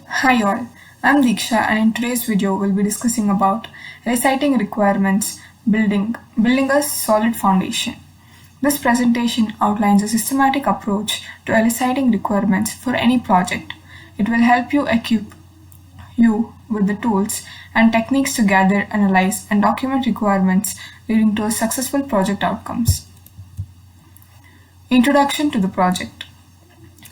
Hi all, I'm Diksha and in today's video we'll be discussing about eliciting requirements building a solid foundation. This presentation outlines a systematic approach to eliciting requirements for any project. It will help you equip you with the tools and techniques to gather, analyze and document requirements leading to a successful project outcomes. Introduction to the project.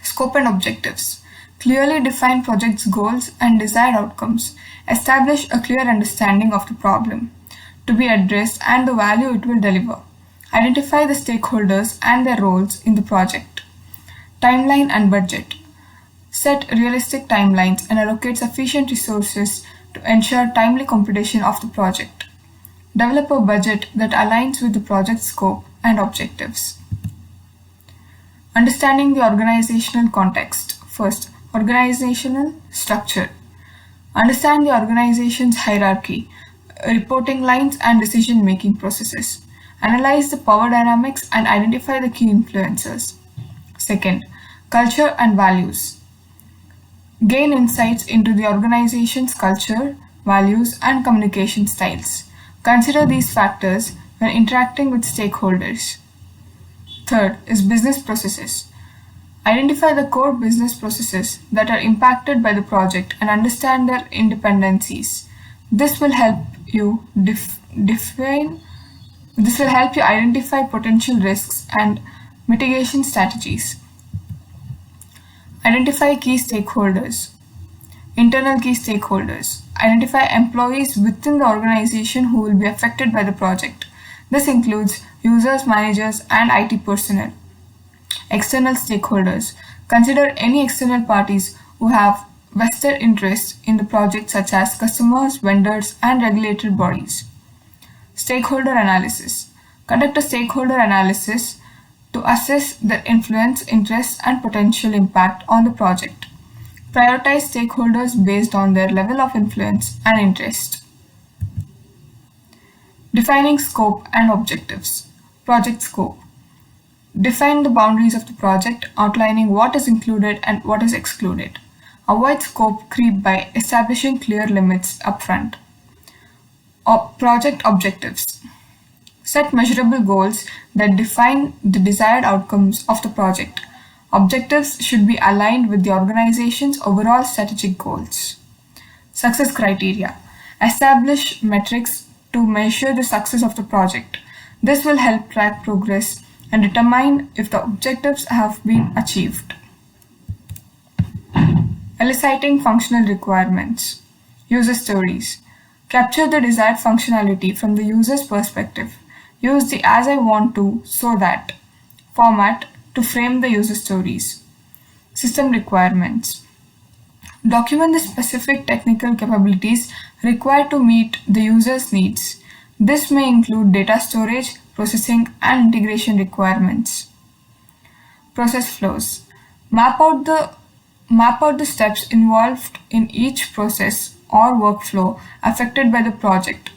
Scope and objectives. Clearly define project's goals and desired outcomes. Establish a clear understanding of the problem to be addressed and the value it will deliver. Identify the stakeholders and their roles in the project. Timeline and budget. Set realistic timelines and allocate sufficient resources to ensure timely completion of the project. Develop a budget that aligns with the project scope and objectives. Understanding the organizational context. First, organizational structure. Understand the organization's hierarchy, reporting lines, and decision-making processes. Analyze the power dynamics and identify the key influencers. Second, culture and values. Gain insights into the organization's culture, values, and communication styles. Consider these factors when interacting with stakeholders. Third is business processes. Identify the core business processes that are impacted by the project and understand their independencies. This will help you identify potential risks and mitigation strategies. Identify key stakeholders. Internal key stakeholders. Identify employees within the organization who will be affected by the project. This includes users, managers, and IT personnel. External stakeholders. Consider any external parties who have vested interests in the project such as customers, vendors, and regulatory bodies. Stakeholder analysis. Conduct a stakeholder analysis to assess their influence, interests, and potential impact on the project. Prioritize stakeholders based on their level of influence and interest. Defining scope and objectives. Project scope. Define the boundaries of the project, outlining what is included and what is excluded. Avoid scope creep by establishing clear limits upfront. Project objectives. Set measurable goals that define the desired outcomes of the project. Objectives should be aligned with the organization's overall strategic goals. Success criteria. Establish metrics to measure the success of the project. This will help track progress and determine if the objectives have been achieved. Eliciting functional requirements. User stories. Capture the desired functionality from the user's perspective. Use the as I want to, so that format to frame the user stories. System requirements. Document the specific technical capabilities required to meet the user's needs. This may include data storage, processing, and integration requirements. Process flows. Map out the steps involved in each process or workflow affected by the project.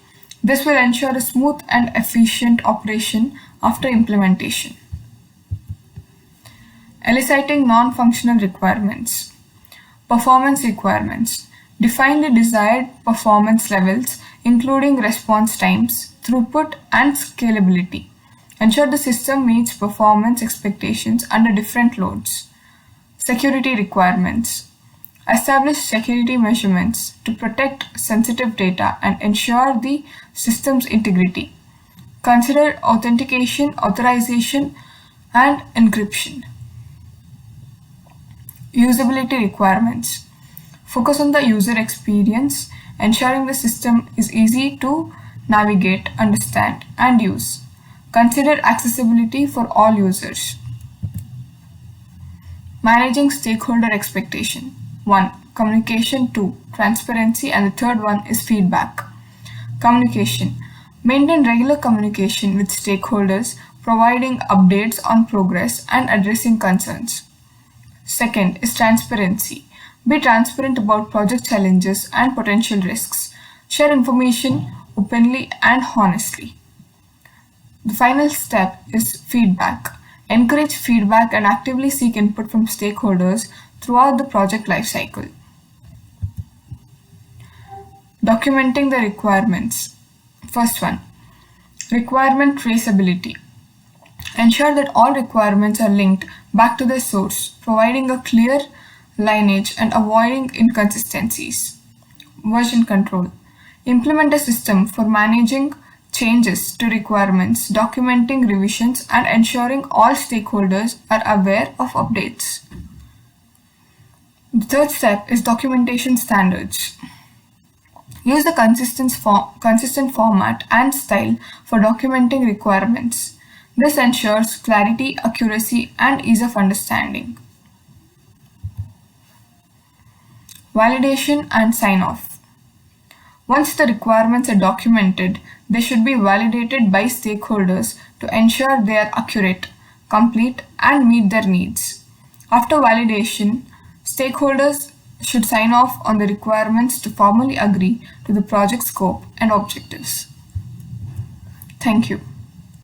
This will ensure a smooth and efficient operation after implementation. Eliciting non-functional requirements. Performance requirements. Define the desired performance levels, including response times, throughput, and scalability. Ensure the system meets performance expectations under different loads. Security requirements. Establish security measurements to protect sensitive data and ensure the system's integrity. Consider authentication, authorization, and encryption. Usability requirements. Focus on the user experience, ensuring the system is easy to navigate, understand, and use. Consider accessibility for all users. Managing stakeholder expectation. 1. Communication. 2. Transparency. And the third one is feedback. Communication. Maintain regular communication with stakeholders, providing updates on progress and addressing concerns. Second is transparency. Be transparent about project challenges and potential risks. Share information openly and honestly. The final step is feedback. Encourage feedback and actively seek input from stakeholders throughout the project lifecycle. Documenting the requirements. First one, requirement traceability. Ensure that all requirements are linked back to the source, providing a clear lineage and avoiding inconsistencies. Version control. Implement a system for managing changes to requirements, documenting revisions, and ensuring all stakeholders are aware of updates. The third step is documentation standards. Use a consistent format and style for documenting requirements. This ensures clarity, accuracy, and ease of understanding. Validation and sign-off. Once the requirements are documented, they should be validated by stakeholders to ensure they are accurate, complete, and meet their needs. After validation, stakeholders should sign off on the requirements to formally agree to the project scope and objectives. Thank you.